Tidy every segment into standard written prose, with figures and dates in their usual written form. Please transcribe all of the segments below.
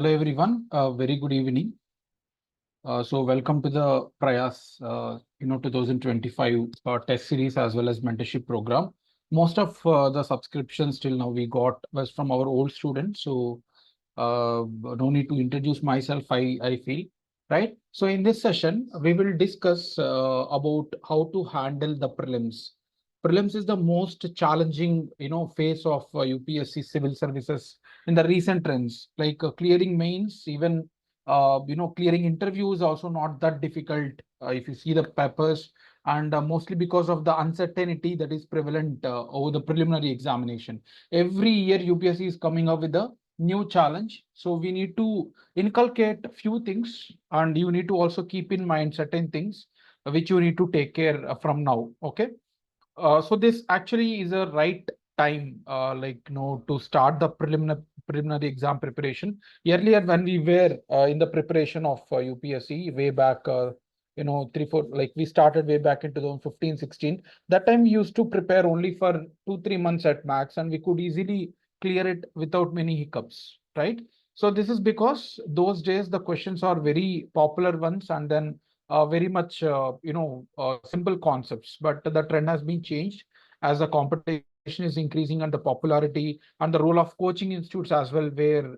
Hello everyone, very good evening. So welcome to the Prayas, 2025 test series as well as mentorship program. Most of the subscriptions till now we got was from our old students. So no need to introduce myself, I feel, right? So in this session, we will discuss about how to handle the prelims. Prelims is the most challenging, phase of UPSC civil services in the recent trends, like clearing mains, even clearing interviews also not that difficult if you see the papers, and mostly because of the uncertainty that is prevalent over the preliminary examination. Every year UPSC is coming up with a new challenge, so we need to inculcate a few things, and you need to also keep in mind certain things which you need to take care from now. Okay. So this actually is a right time, to start the preliminary exam preparation. Earlier, when we were in the preparation of UPSC way back, 3, 4, like we started way back in 2015, 16. That time we used to prepare only for 2, 3 months at max, and we could easily clear it without many hiccups, right? So this is because those days the questions are very popular ones, and then very much simple concepts, but the trend has been changed as the competition is increasing and the popularity and the role of coaching institutes as well, where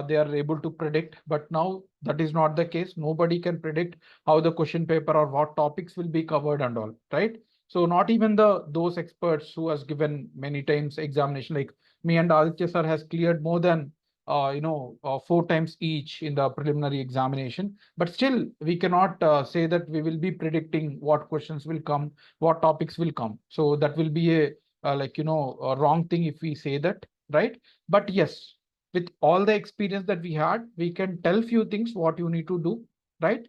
they are able to predict. But now that is not the case. Nobody can predict how the question paper or what topics will be covered and all, right? So not even those experts who has given many times examination, like me and Aditya sir has cleared more than 4 times each in the preliminary examination. But still, we cannot say that we will be predicting what questions will come, what topics will come. So that will be a wrong thing if we say that, right? But yes, with all the experience that we had, we can tell few things what you need to do, right?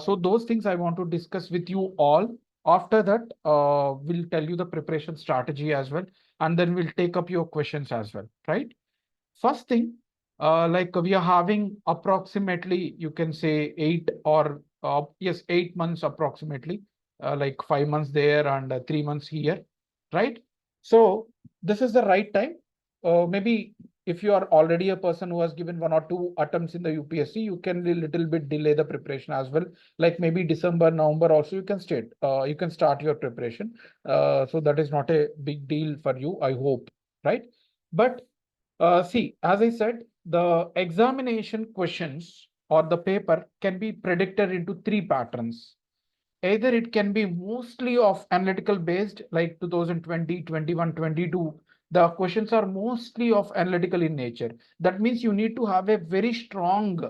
So those things I want to discuss with you all. After that, we'll tell you the preparation strategy as well, and then we'll take up your questions as well, right? First thing, like we are having approximately, you can say 8 months approximately, like 5 months there and 3 months here, right? So this is the right time. Maybe if you are already a person who has given 1 or 2 attempts in the UPSC, you can a little bit delay the preparation as well. Like maybe December, November also you can start your preparation. So that is not a big deal for you, I hope, right? But see, as I said, the examination questions or the paper can be predicted into three patterns. Either it can be mostly of analytical based, like 2020, 21, 22. The questions are mostly of analytical in nature. That means you need to have a very strong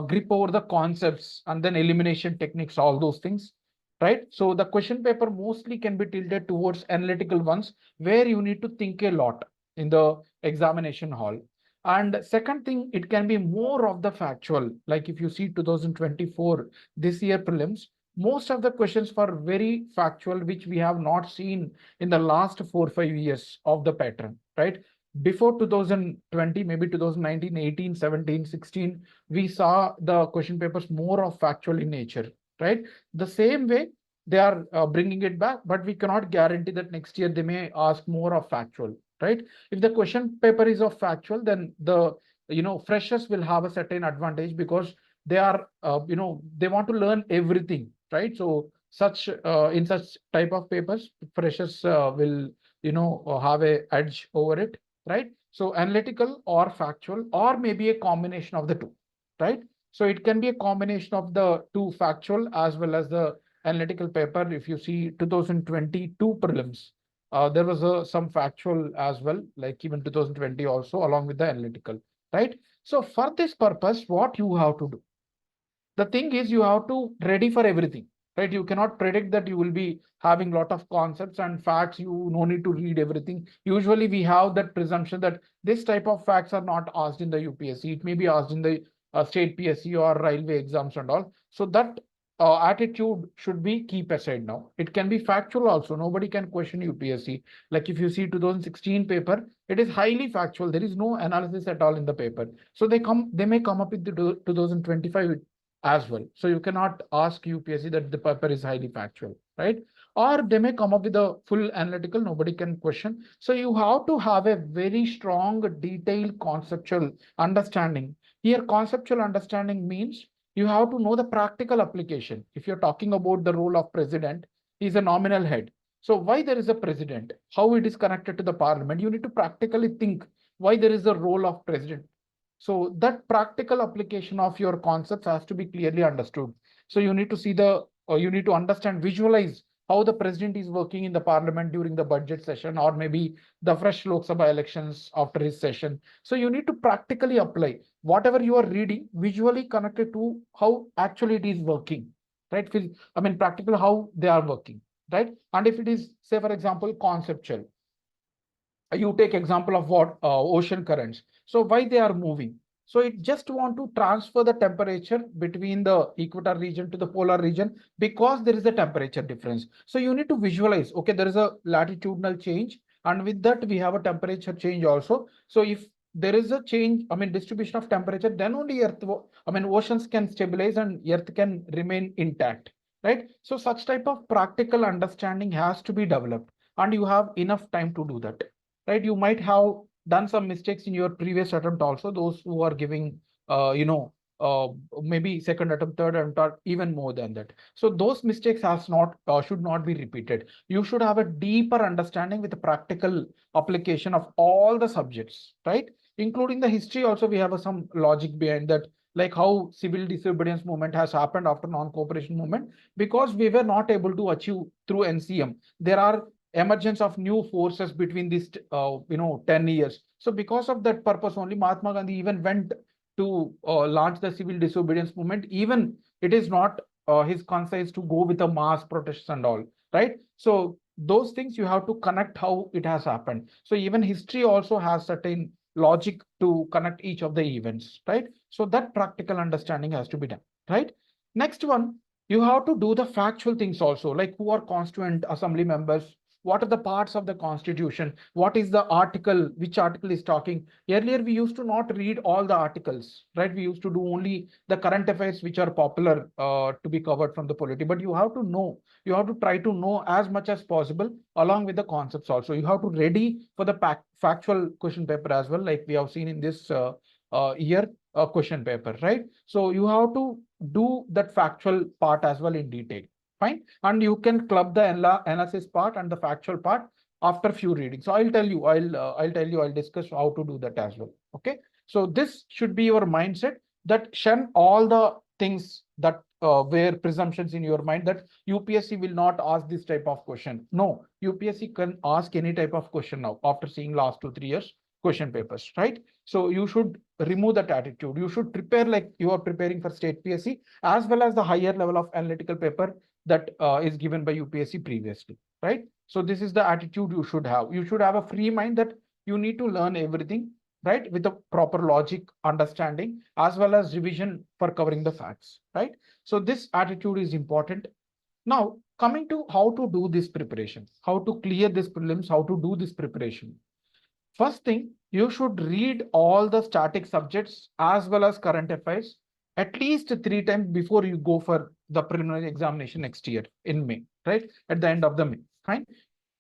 grip over the concepts and then elimination techniques, all those things, right? So the question paper mostly can be tilted towards analytical ones where you need to think a lot in the examination hall. And second thing, it can be more of the factual. Like if you see 2024, this year prelims, most of the questions were very factual, which we have not seen in the last 4, 5 years of the pattern, right? Before 2020, maybe 2019, 18, 17, 16, we saw the question papers more of factual in nature, right? The same way they are bringing it back, but we cannot guarantee that next year they may ask more of factual, right? If the question paper is of factual, then the freshers will have a certain advantage because they are they want to learn everything, right? So such in such type of papers, freshers will have a edge over it, right? So analytical or factual, or maybe a combination of the two, right? So it can be a combination of the two, factual as well as the analytical paper. If you see 2022 prelims, there was some factual as well, like even 2020 also, along with the analytical, right? So for this purpose, what you have to do, the thing is you have to ready for everything, right? You cannot predict that you will be having a lot of concepts and facts. You no need to read everything. Usually we have that presumption that this type of facts are not asked in the UPSC. It may be asked in the state PSC or railway exams and all. So that attitude should be keep aside now. It can be factual also. Nobody can question UPSC. Like if you see 2016 paper, it is highly factual. There is no analysis at all in the paper. So they may come up with the 2025 as well. So you cannot ask UPSC that the paper is highly factual, right? Or they may come up with a full analytical, nobody can question. So you have to have a very strong, detailed conceptual understanding Here, conceptual understanding means you have to know the practical application. If you're talking about the role of president, he's a nominal head. So why there is a president, how it is connected to the parliament, you need to practically think why there is a role of president. So that practical application of your concepts has to be clearly understood. So you need to see you need to understand, visualize how the president is working in the parliament during the budget session, or maybe the fresh Lok Sabha elections after his session. So you need to practically apply whatever you are reading, visually connected to how actually it is working, right? I mean, practical how they are working, right? And if it is, say, for example, conceptual, you take example of what ocean currents. So why they are moving? So it just want to transfer the temperature between the equator region to the polar region, because there is a temperature difference. So you need to visualize, okay, there is a latitudinal change, and with that we have a temperature change also. So if there is a change, I mean, distribution of temperature, then only earth, I mean, oceans can stabilize and earth can remain intact, right? So such type of practical understanding has to be developed, and you have enough time to do that, right? You might have done some mistakes in your previous attempt also, those who are giving, maybe second attempt, third attempt, or even more than that. So those mistakes should not be repeated. You should have a deeper understanding with the practical application of all the subjects, right? Including the history also, we have some logic behind that, like how civil disobedience movement has happened after non-cooperation movement, because we were not able to achieve through NCM. There are emergence of new forces between these 10 years. So because of that purpose only, Mahatma Gandhi even went to launch the civil disobedience movement. Even it is not his conscience to go with the mass protests and all, right? So those things you have to connect how it has happened. So even history also has certain logic to connect each of the events, right? So that practical understanding has to be done, right? Next one, you have to do the factual things also, like who are constituent assembly members, what are the parts of the constitution, what is the article, which article is talking. Earlier we used to not read all the articles, right? We used to do only the current affairs which are popular to be covered from the polity. But you have to know, you have to try to know as much as possible along with the concepts also. You have to ready for the factual question paper as well, like we have seen in this year question paper, right? So you have to do that factual part as well in detail. Fine. And you can club the analysis part and the factual part after few readings. So I'll discuss how to do that as well. Okay. So this should be your mindset, that shun all the things that were presumptions in your mind that UPSC will not ask this type of question. No, UPSC can ask any type of question now after seeing last 2-3 years question papers, right? So you should remove that attitude. You should prepare like you are preparing for state PSC as well as the higher level of analytical paper that is given by UPSC previously, right? So this is the attitude you should have. You should have a free mind that you need to learn everything, right? With the proper logic, understanding, as well as revision for covering the facts, right? So this attitude is important. Now, coming to how to do this preparation, how to clear this prelims, how to do this preparation. First thing, you should read all the static subjects as well as current affairs at least 3 times before you go for the preliminary examination next year in May, right? At the end of the May, fine.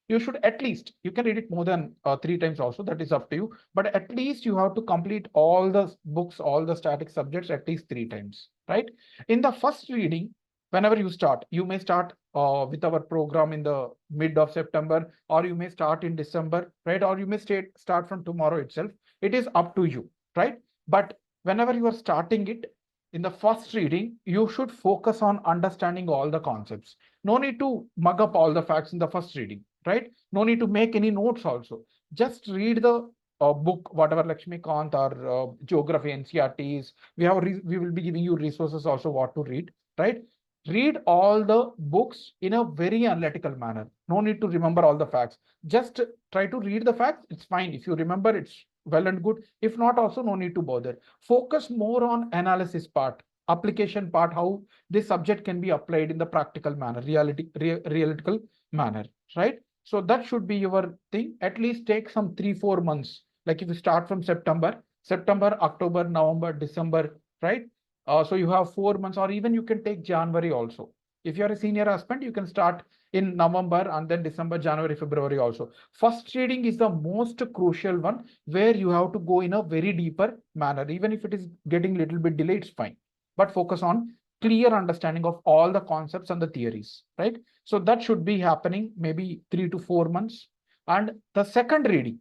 You should at least, you can read it more than 3 times also, that is up to you. But at least you have to complete all the books, all the static subjects at least 3 times, right? In the first reading, whenever you start, you may start with our program in the mid of September, or you may start in December, right? Or you may start from tomorrow itself. It is up to you, right? But whenever you are starting it, in the first reading, you should focus on understanding all the concepts. No need to mug up all the facts in the first reading, right? No need to make any notes also. Just read the book, whatever Lakshmi Kant or geography NCRTs. We will be giving you resources also what to read, right? Read all the books in a very analytical manner. No need to remember all the facts. Just try to read the facts. It's fine. If you remember, it's well and good. If not, also no need to bother. Focus more on analysis part, application part, how this subject can be applied in the practical manner, realitical manner, right? So that should be your thing. At least take some 3-4 months. Like if you start from September, October, November, December, right? So you have 4 months, or even you can take January also. If you're a senior aspirant, you can start in November and then December, January, February also. First reading is the most crucial one where you have to go in a very deeper manner. Even if it is getting a little bit delayed, it's fine. But focus on clear understanding of all the concepts and the theories, right? So that should be happening maybe 3 to 4 months. And the second reading,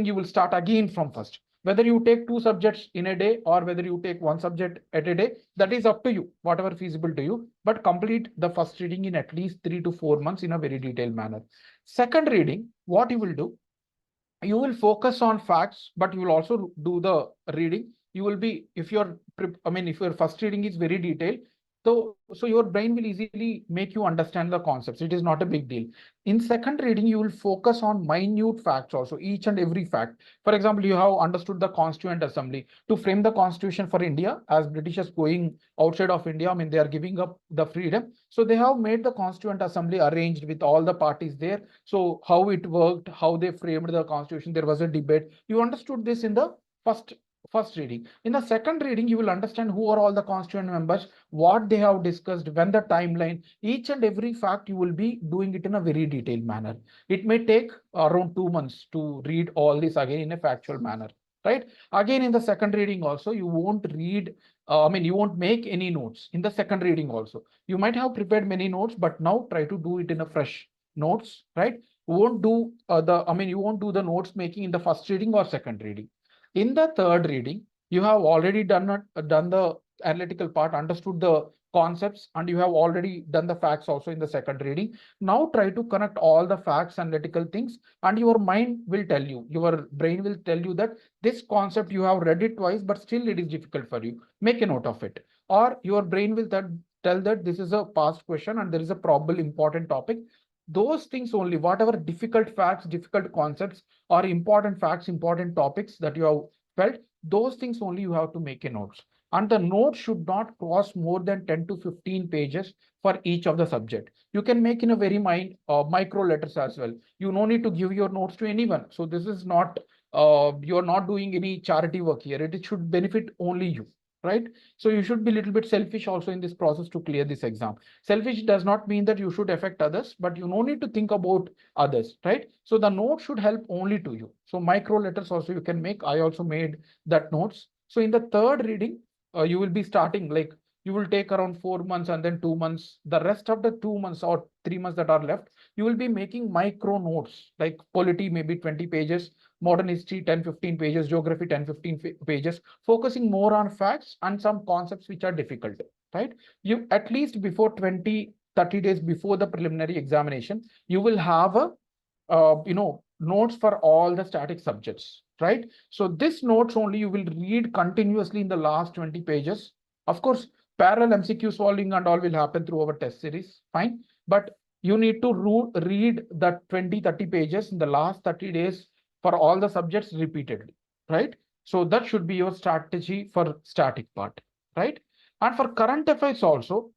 you will start again from first. Whether you take 2 subjects in a day or whether you take 1 subject at a day, that is up to you, whatever feasible to you, but complete the first reading in at least 3 to 4 months in a very detailed manner. Second reading, what you will do, you will focus on facts, but you will also do the reading. You will be, if your first reading is very detailed, so your brain will easily make you understand the concepts. It is not a big deal. In second reading, you will focus on minute facts also, each and every fact. For example, you have understood the Constituent Assembly to frame the constitution for India, as Britishers going outside of India, they are giving up the freedom. So they have made the Constituent Assembly arranged with all the parties there. So how it worked, how they framed the constitution, there was a debate. You understood this in the first reading. In the second reading, you will understand who are all the constituent members, what they have discussed, when the timeline, each and every fact you will be doing it in a very detailed manner. It may take around 2 months to read all this again in a factual manner, right? Again, in the second reading also, you won't read, you won't make any notes in the second reading also. You might have prepared many notes, but now try to do it in a fresh notes, right? You won't do you won't do the notes making in the first reading or second reading. In the third reading, you have already done the analytical part, understood the concepts, and you have already done the facts also in the second reading. Now try to connect all the facts, analytical things, and your mind will tell you, your brain will tell you that this concept you have read it twice, but still it is difficult for you. Make a note of it. Or your brain will tell that this is a past question and there is a probable important topic. Those things only, whatever difficult facts, difficult concepts, or important facts, important topics that you have felt, those things only you have to make a notes. And the note should not cross more than 10 to 15 pages for each of the subject. You can make in a very micro letters as well. You no need to give your notes to anyone. So this is not, you're not doing any charity work here. It should benefit only you, right? So you should be a little bit selfish also in this process to clear this exam. Selfish does not mean that you should affect others, but you no need to think about others, right? So the note should help only to you. So micro letters also you can make. I also made that notes. So in the third reading, you will be starting, like, you will take around 4 months and then 2 months. The rest of the 2 months or 3 months that are left, you will be making micro notes, like polity maybe 20 pages, modern history 10-15 pages, geography 10-15 pages, focusing more on facts and some concepts which are difficult, right? You at least before 20-30 days before the preliminary examination, you will have a notes for all the static subjects, right? So this notes only you will read continuously in the last 20 pages. Of course, parallel MCQ solving and all will happen through our test series, fine. But you need to read the 20-30 pages in the last 30 days for all the subjects repeatedly, right? So that should be your strategy for static part, right? And for current affairs also,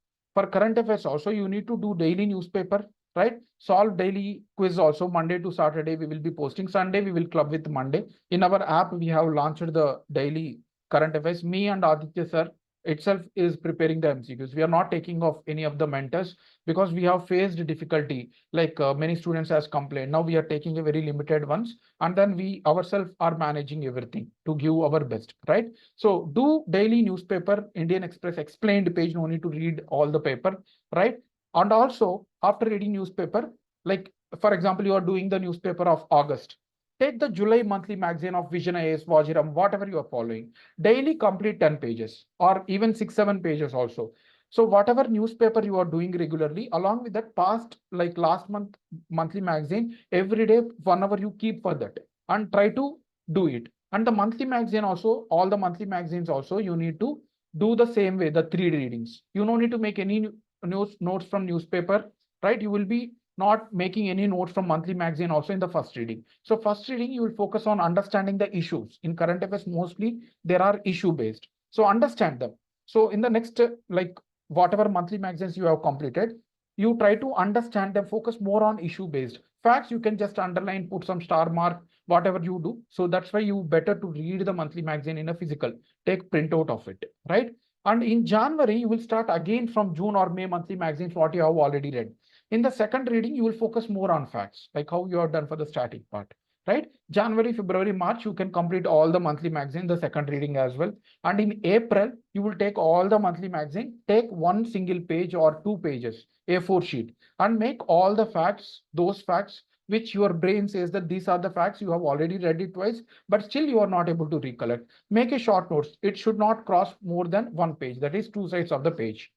you need to do daily newspaper, right? Solve daily quiz also. Monday to Saturday we will be posting. Sunday we will club with Monday. In our app we have launched the daily current affairs. Me and Aditya sir itself is preparing the MCQs. We are not taking off any of the mentors because we have faced difficulty, like many students has complained. Now we are taking a very limited ones, and then we ourselves are managing everything to give our best, right? So do daily newspaper, Indian Express explained page, no need to read all the paper, right? And also after reading newspaper, like for example, you are doing the newspaper of August, take the July monthly magazine of Vision IAS, Vajiram, whatever you are following. Daily complete 10 pages or even 6-7 pages also. So whatever newspaper you are doing regularly, along with that past, like last month monthly magazine, every day 1 hour you keep for that and try to do it. And the monthly magazine also, all the monthly magazines also, you need to do the same way, the 3 readings. You don't need to make any notes from newspaper, right? You will be not making any notes from monthly magazine also in the first reading. So first reading, you will focus on understanding the issues. In current affairs, mostly there are issue based. So understand them. So in the next, like whatever monthly magazines you have completed, you try to understand them, focus more on issue based. Facts, you can just underline, put some star mark, whatever you do. So that's why you better to read the monthly magazine in a physical, take printout of it, right? And in January, you will start again from June or May monthly magazines, what you have already read. In the second reading, you will focus more on facts, like how you have done for the static part, right? January, February, March, you can complete all the monthly magazine, the second reading as well. And in April, you will take all the monthly magazine, take one single page or 2 pages, A4 sheet, and make all the facts, those facts which your brain says that these are the facts, you have already read it twice, but still you are not able to recollect. Make a short notes. It should not cross more than 1 page, that is 2 sides of the page.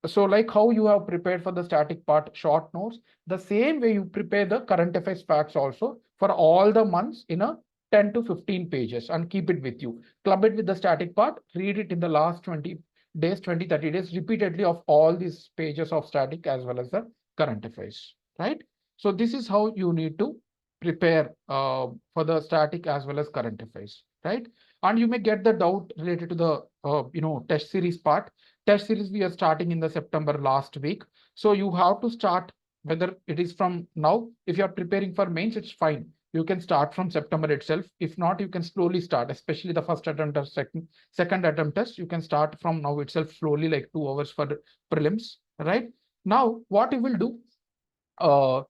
So like how you have prepared for the static part short notes, the same way you prepare the current affairs facts also for all the months in a 10 to 15 pages and keep it with you. Club it with the static part, read it in the last 20 days, 20, 30 days repeatedly of all these pages of static as well as the current affairs, right? So this is how you need to prepare for the static as well as current affairs, right? And you may get the doubt related to the test series part. Test series we are starting in the September last week. So you have to start whether it is from now. If you are preparing for mains, it's fine. You can start from September itself. If not, you can slowly start, especially the first attempt or second attempt test. You can start from now itself slowly, like 2 hours for the prelims, right? Now, what you will do, uh,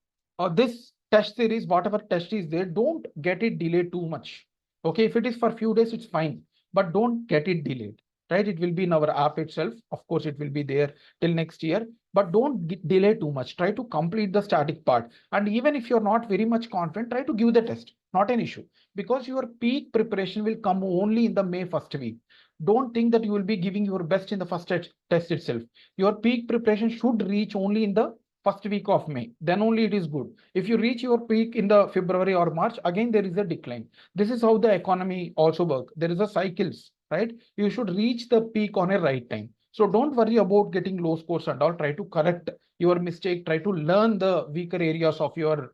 this test series, whatever test is there, don't get it delayed too much. Okay, if it is for few days, it's fine, but don't get it delayed, right? It will be in our app itself. Of course, it will be there till next year, but don't delay too much. Try to complete the static part. And even if you're not very much confident, try to give the test, not an issue, because your peak preparation will come only in the May first week. Don't think that you will be giving your best in the first test itself. Your peak preparation should reach only in the first week of May, then only it is good. If you reach your peak in the February or March, again there is a decline. This is how the economy also works. There is a cycles, right? You should reach the peak on a right time. So don't worry about getting low scores and all. Try to correct your mistake. Try to learn the weaker areas of your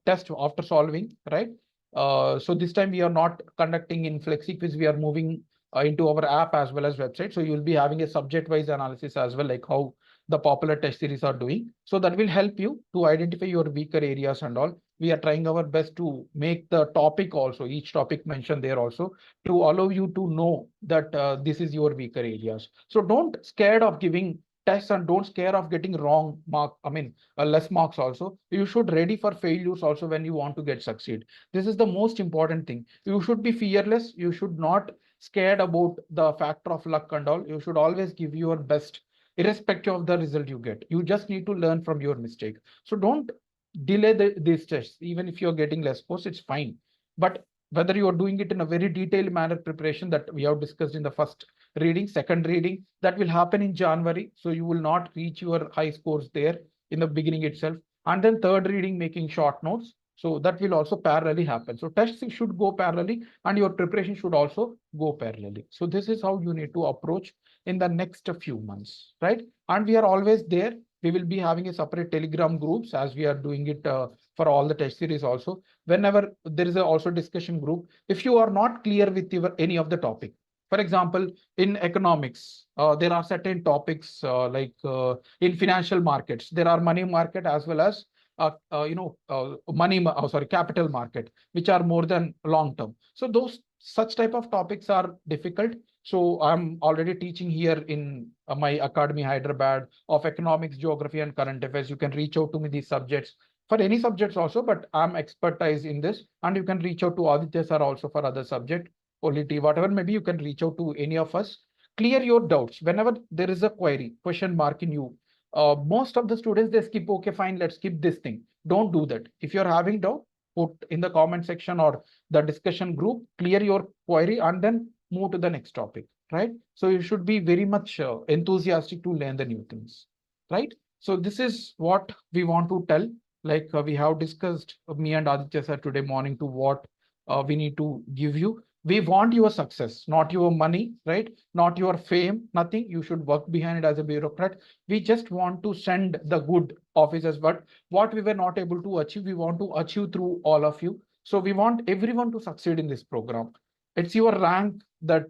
test after solving, right? So this time we are not conducting in FlexiQuiz. We are moving into our app as well as website. So you will be having a subject-wise analysis as well, like how the popular test series are doing. So that will help you to identify your weaker areas and all. We are trying our best to make the topic also, each topic mentioned there also, to allow you to know that this is your weaker areas. So don't scared of giving tests and don't scare of getting wrong mark. I mean, less marks also. You should ready for failures also when you want to get succeed. This is the most important thing. You should be fearless. You should not scared about the factor of luck and all. You should always give your best irrespective of the result you get. You just need to learn from your mistake. So don't delay these tests. Even if you're getting less scores, it's fine. But whether you're doing it in a very detailed manner preparation that we have discussed in the first reading, second reading, that will happen in January. So you will not reach your high scores there in the beginning itself. And then third reading, making short notes. So that will also parallelly happen. So tests should go parallelly and your preparation should also go parallelly. So this is how you need to approach in the next few months, right? And we are always there. We will be having a separate Telegram groups as we are doing it for all the test series also. Whenever there is a also discussion group, if you are not clear with any of the topic, for example, in economics, there are certain topics in financial markets, there are money market as well as capital market, which are more than long term. So those such type of topics are difficult. So I'm already teaching here in my Academy Hyderabad of economics, geography, and current affairs. You can reach out to me these subjects for any subjects also, but I'm expertise in this. And you can reach out to Aditya sir also for other subject, polity, whatever. Maybe you can reach out to any of us. Clear your doubts whenever there is a query, question mark in you. Most of the students, they skip, okay, fine, let's skip this thing. Don't do that. If you're having doubt, put in the comment section or the discussion group, clear your query and then move to the next topic, right? So you should be very much enthusiastic to learn the new things, right? So this is what we want to tell. Like we have discussed, me and Aditya sir today morning, to what we need to give you. We want your success, not your money, right? Not your fame, nothing. You should work behind it as a bureaucrat. We just want to send the good officers, but what we were not able to achieve, we want to achieve through all of you. So we want everyone to succeed in this program. It's your rank that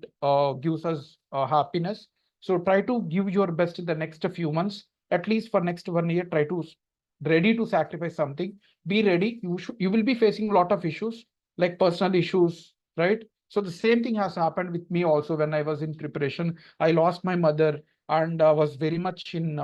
gives us happiness. So try to give your best in the next few months, at least for next 1 year. Try to ready to sacrifice something. Be ready. You will be facing a lot of issues like personal issues, right? So the same thing has happened with me also when I was in preparation. I lost my mother and was very much in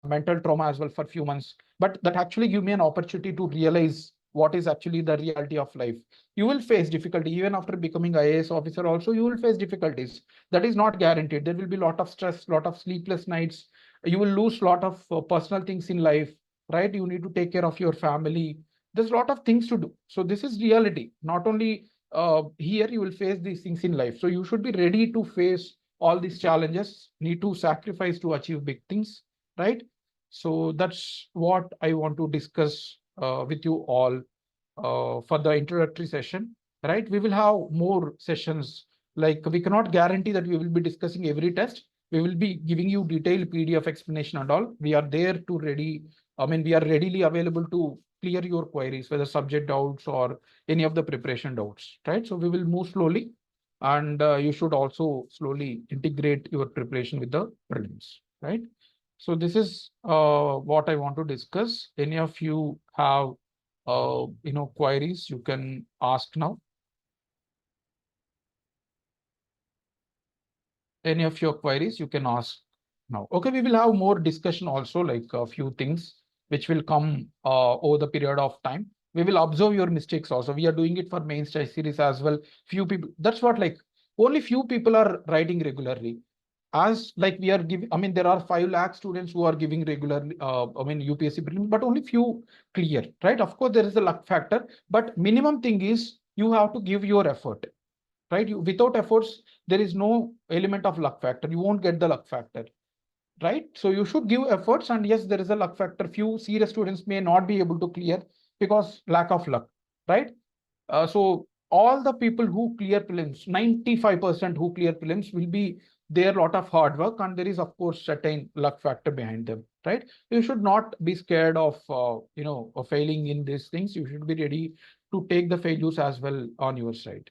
mental trauma as well for a few months. But that actually gave me an opportunity to realize what is actually the reality of life. You will face difficulty even after becoming IAS officer. Also, you will face difficulties. That is not guaranteed. There will be a lot of stress, lot of sleepless nights. You will lose a lot of personal things in life, right? You need to take care of your family. There's a lot of things to do. So this is reality. Not only here you will face these things in life. So you should be ready to face all these challenges, need to sacrifice to achieve big things, right? So that's what I want to discuss with you all for the introductory session, right? We will have more sessions. Like we cannot guarantee that we will be discussing every test. We will be giving you detailed PDF explanation and all. We are there to ready. I mean, we are readily available to clear your queries, whether subject doubts or any of the preparation doubts, right? So we will move slowly, and you should also slowly integrate your preparation with the prelims, right? So this is what I want to discuss. Any of you have queries, you can ask now. Any of your queries, you can ask now. Okay, we will have more discussion also, like a few things which will come over the period of time. We will observe your mistakes also. We are doing it for main test series as well. Few people, that's what, like only few people are writing regularly. As like we are giving, I mean, there are 5 lakh students who are giving regularly, UPSC prelims, but only few clear, right? Of course, there is a luck factor, but minimum thing is you have to give your effort, right? Without efforts, there is no element of luck factor. You won't get the luck factor, right? So you should give efforts, and yes, there is a luck factor. Few serious students may not be able to clear because lack of luck, right? So all the people who clear prelims, 95% who clear prelims will be there lot of hard work, and there is of course certain luck factor behind them, right? You should not be scared of of failing in these things. You should be ready to take the failures as well on your side,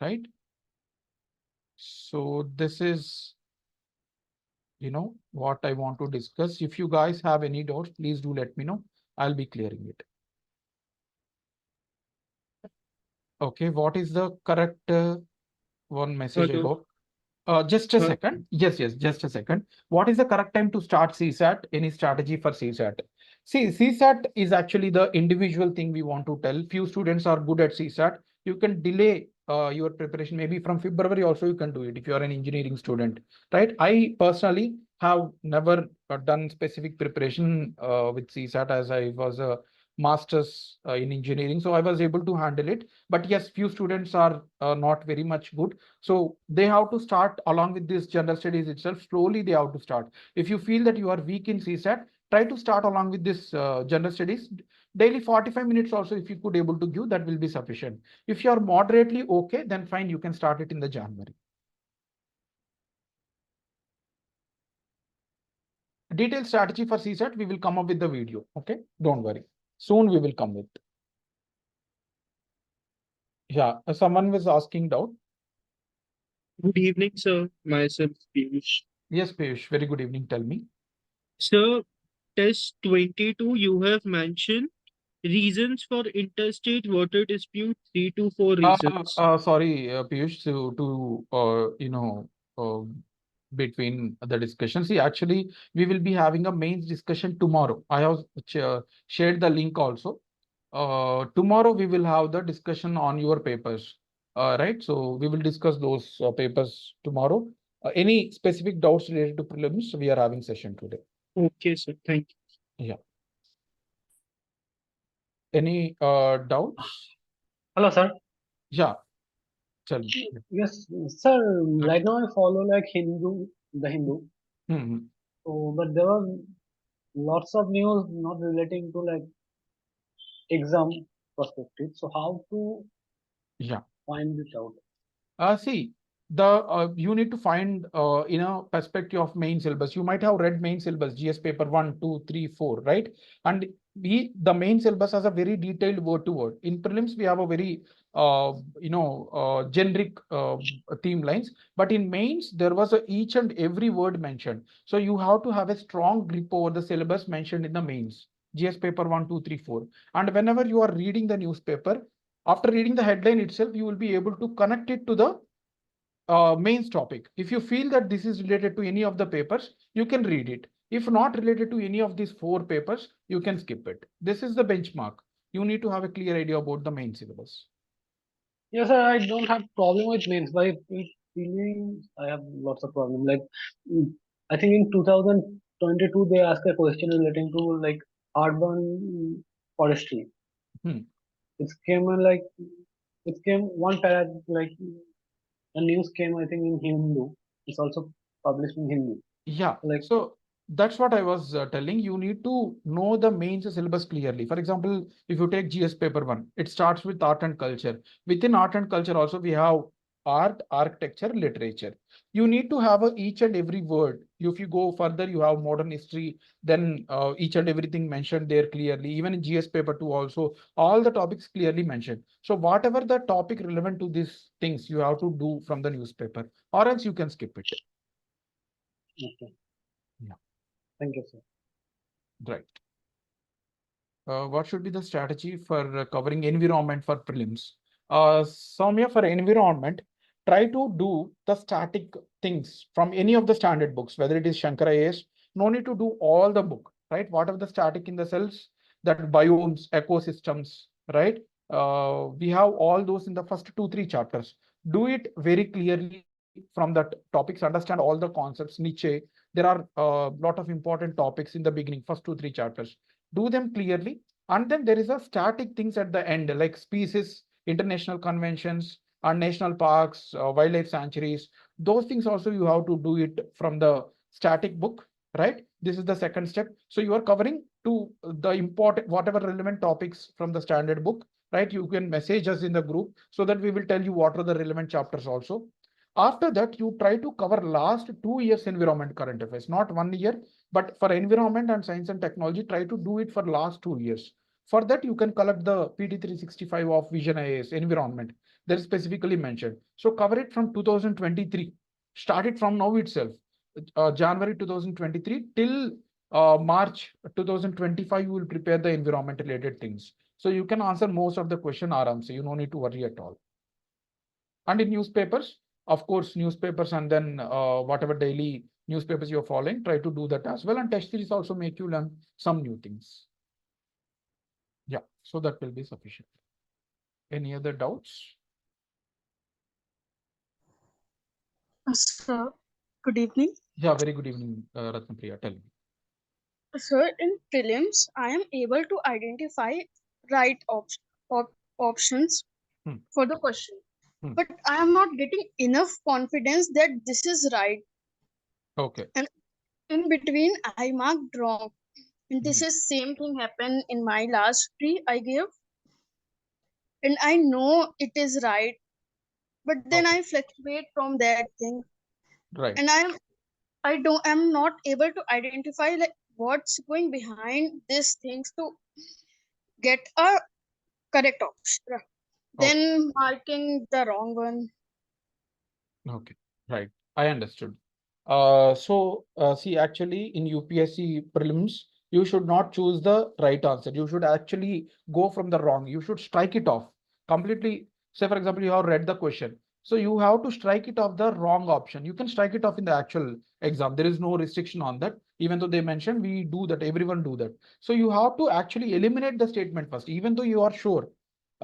right? So this is what I want to discuss. If you guys have any doubts, please do let me know. I'll be clearing it. Okay, what is the correct one message I got? Just a second. Yes, just a second. What is the correct time to start CSAT? Any strategy for CSAT? See, CSAT is actually the individual thing we want to tell. Few students are good at CSAT. You can delay your preparation. Maybe from February also you can do it if you are an engineering student, right? I personally have never done specific preparation with CSAT, as I was a master's in engineering. So I was able to handle it. But yes, few students are not very much good. So they have to start along with this general studies itself. Slowly they have to start. If you feel that you are weak in CSAT, try to start along with this general studies. Daily 45 minutes also, if you could able to give, that will be sufficient. If you are moderately okay, then fine, you can start it in the January. Detailed strategy for CSAT, we will come up with the video. Okay, don't worry. Soon we will come with. Yeah, someone was asking doubt. Good evening, sir. Myself, Piyush. Yes, Piyush, very good evening. Tell me. Sir, test 22, you have mentioned reasons for interstate water dispute, 3 to 4 reasons. Sorry, Piyush, between the discussion. See, actually, we will be having a mains discussion tomorrow. I have shared the link also. Tomorrow we will have the discussion on your papers, right? So we will discuss those papers tomorrow. Any specific doubts related to prelims, we are having session today. Okay, sir. Thank you. Yeah. Any doubts? Hello, sir. Yeah. Tell me. Yes, sir. Right now I follow like the Hindu. Hmm. So, but there was lots of news not relating to like exam perspective. So, how to Yeah. find this out? See, you need to find in a perspective of main syllabus. You might have read main syllabus, GS paper 1, 2, 3, 4, right? And the main syllabus has a very detailed word to word. In prelims, we have a very generic theme lines, but in mains there was each and every word mentioned. So you have to have a strong grip over the syllabus mentioned in the mains. GS paper 1, 2, 3, 4. And whenever you are reading the newspaper, After reading the headline itself, you will be able to connect it to the mains topic. If you feel that this is related to any of the papers, you can read it. If not related to any of these 4 papers, you can skip it. This is the benchmark. You need to have a clear idea about the main syllabus. Yes, sir, I don't have problem with mains, but with prelims, I have lots of problem. Like, I think in 2022 they asked a question relating to like urban forestry. Hmm. It came like it came one paragraph like a news came I think in Hindu. It's also published in Hindi. Yeah. Like So that's what I was telling. You need to know the mains syllabus clearly. For example, if you take GS paper 1, it starts with art and culture. Within art and culture also we have art, architecture, literature. You need to have each and every word. If you go further, you have modern history, then each and everything mentioned there clearly. Even in GS paper 2 also, all the topics clearly mentioned. So whatever the topic relevant to these things, you have to do from the newspaper, or else you can skip it. okay. Yeah. Thank you, sir. Right. What should be the strategy for covering environment for prelims? Soumya, for environment, try to do the static things from any of the standard books, whether it is Shankar IAS. No need to do all the book, right? What are the static in the cells, that biomes, ecosystems, right? We have all those in the first 2-3 chapters. Do it very clearly from that topics, understand all the concepts, niche. There are a lot of important topics in the beginning, first 2-3 chapters. Do them clearly, and then there is a static things at the end, like species, international conventions, and national parks, wildlife sanctuaries. Those things also you have to do it from the static book, right? This is the second step. So you are covering to the important, whatever relevant topics from the standard book, right? You can message us in the group so that we will tell you what are the relevant chapters also. After that, you try to cover last 2 years environment current affairs, not 1 year, but for environment and science and technology, try to do it for last 2 years. For that, you can collect the PT 365 of Vision IAS environment. That is specifically mentioned. So cover it from 2023. Start it from now itself. January 2023 till March 2025, you will prepare the environment related things. So you can answer most of the question aramse. You don't need to worry at all. And in newspapers, of course, newspapers, and then whatever daily newspapers you're following, try to do that as well. And test series also make you learn some new things. Yeah, so that will be sufficient. Any other doubts? Sir, good evening. Yeah, very good evening, Ratnapriya. Tell me. Sir, in prelims, I am able to identify right options Hmm. for the question, Hmm. but I am not getting enough confidence that this is right. Okay. And in between, I marked wrong. And this Hmm. is same thing happened in my last pre I gave, and I know it is right, but then Okay. I fluctuate from that thing, Right. and I'm not able to identify like what's going behind these things to get a correct option. Okay. Then marking the wrong one. Okay. Right. I understood. See, actually, in UPSC prelims, you should not choose the right answer. You should actually go from the wrong. You should strike it off completely. Say, for example, you have read the question. So you have to strike it off the wrong option. You can strike it off in the actual exam. There is no restriction on that. Even though they mentioned, we do that. Everyone do that. So you have to actually eliminate the statement first, even though you are sure.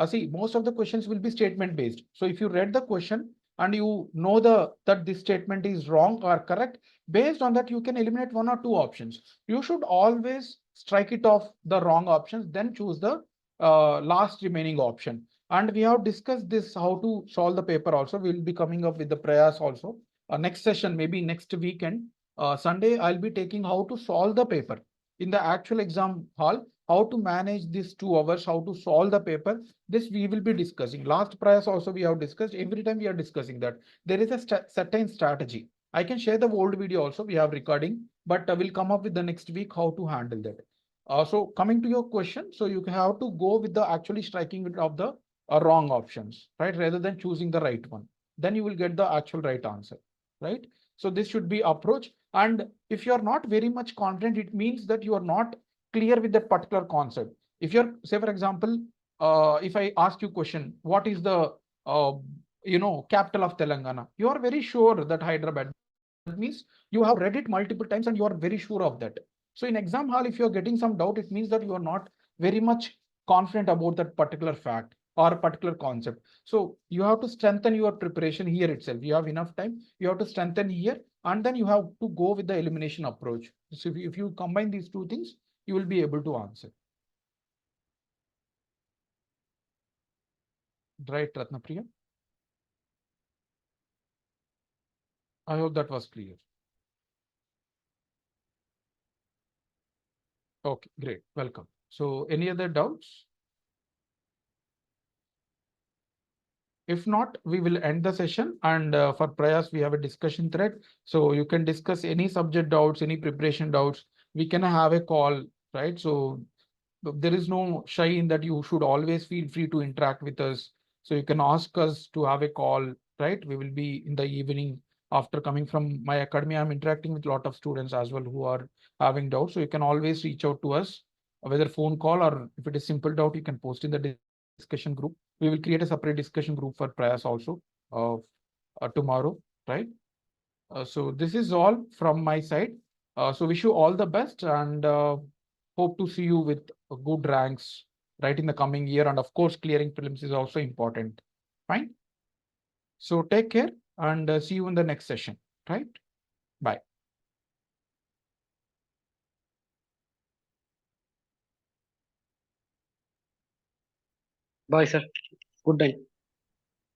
See, most of the questions will be statement based. So if you read the question, and you know that this statement is wrong or correct, based on that you can eliminate 1 or 2 options. You should always strike it off the wrong options, then choose the last remaining option. And we have discussed this, how to solve the paper also. We'll be coming up with the prayas also. Next session, maybe next weekend, Sunday, I'll be taking how to solve the paper in the actual exam hall, how to manage these 2 hours, how to solve the paper. This we will be discussing. Last prayers also we have discussed. Every time we are discussing that there is a certain strategy. I can share the old video also. We have recording, but we'll come up with the next week how to handle that. So coming to your question, so you have to go with the actually striking it of the wrong options, right? Rather than choosing the right one. Then you will get the actual right answer, right? So this should be approach. And if you are not very much confident, it means that you are not clear with that particular concept. If you're, say, for example, if I ask you question, what is the capital of Telangana? You are very sure that Hyderabad. That means you have read it multiple times and you are very sure of that. So in exam hall, if you are getting some doubt, it means that you are not very much confident about that particular fact or particular concept. So you have to strengthen your preparation here itself. You have enough time. You have to strengthen here, and then you have to go with the elimination approach. So if you combine these two things, you will be able to answer. Right, Ratnapriya? I hope that was clear. Okay, great. Welcome. So any other doubts? If not, we will end the session, and for Prayas, we have a discussion thread. So you can discuss any subject doubts, any preparation doubts. We can have a call, right? So there is no shy in that. You should always feel free to interact with us. So you can ask us to have a call, right? We will be in the evening after coming from my academy. I'm interacting with a lot of students as well who are having doubts. So you can always reach out to us, whether phone call or if it is simple doubt, you can post in the discussion group. We will create a separate discussion group for Prayas also tomorrow, right? So this is all from my side. So wish you all the best, and hope to see you with good ranks right in the coming year. And of course, clearing prelims is also important. Fine. So take care and see you in the next session, right? Bye. Bye, sir. Good night.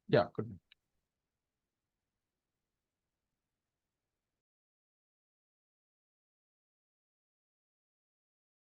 Yeah, good night.